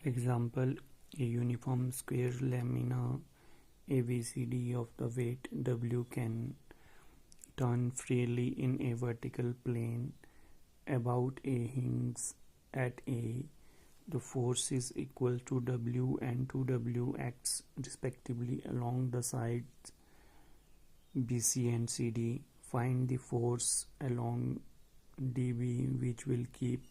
Example: a uniform square lamina ABCD of the weight W can turn freely in a vertical plane about a hinge at A. The force is equal to W and 2W acts respectively along the sides BC and CD. Find the force along DB which will keep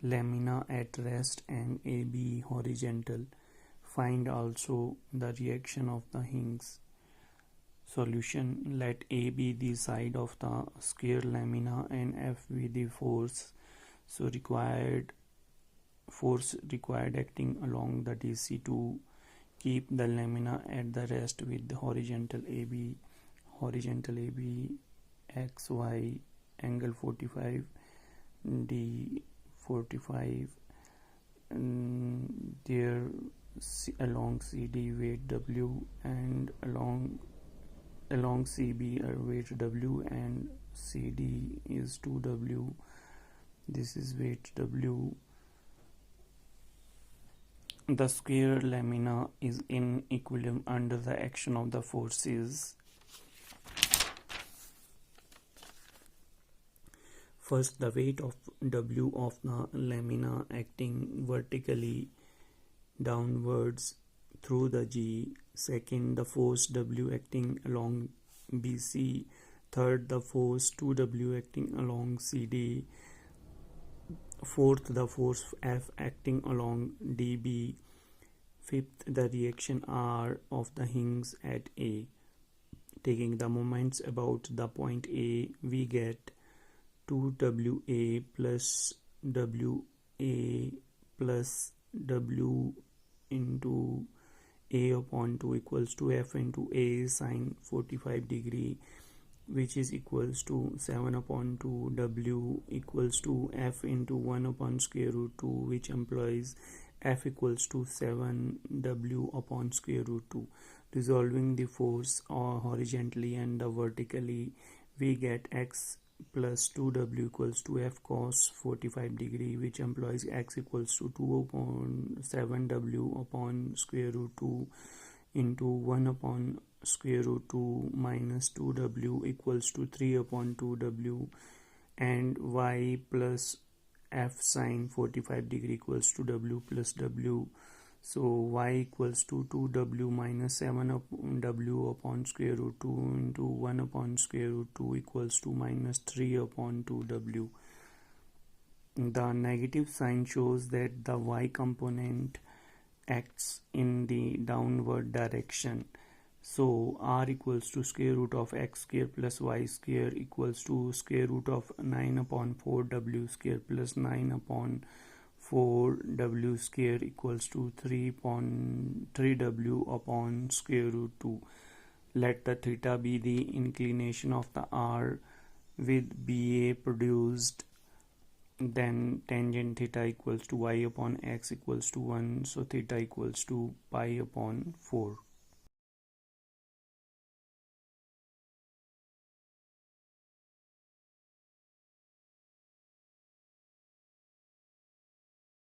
lamina at rest and AB horizontal. Find also the reaction of the hinge. Solution: let A be the side of the square lamina and F be the force. So force required acting along the DC to keep the lamina at the rest with the horizontal AB XY angle 45 D 45 there along CD weight W and along CB weight W and CD is 2W. This is weight W. The square lamina is in equilibrium under the action of the forces. First, the weight of W of the lamina acting vertically downwards through the G. Second, the force W acting along BC. Third, the force 2W acting along CD. Fourth, the force F acting along DB. Fifth, the reaction R of the hinge at A. Taking the moments about the point A, we get 2WA plus WA plus W into A upon 2 equals to F into A sine 45 degree, which is equals to 7 upon 2 W equals to F into 1 upon square root 2, which implies F equals to 7 W upon square root 2. Resolving the force horizontally and vertically, we get X plus 2W equals to F cos 45 degree, which implies X equals to 2 upon 7W upon square root 2 into 1 upon square root 2 minus 2W equals to 3 upon 2W, and Y plus F sine 45 degree equals to W plus W. So Y equals to 2W minus 7W upon square root 2 into 1 upon square root 2 equals to minus 3 upon 2W. The negative sign shows that the Y component acts in the downward direction. So R equals to square root of X square plus Y square equals to square root of 9 upon 4 W square plus 9 upon 4 W square equals to 3 W upon square root 2. Let the theta be the inclination of the R with BA produced. Then tangent theta equals to Y upon X equals to 1. So theta equals to pi upon 4.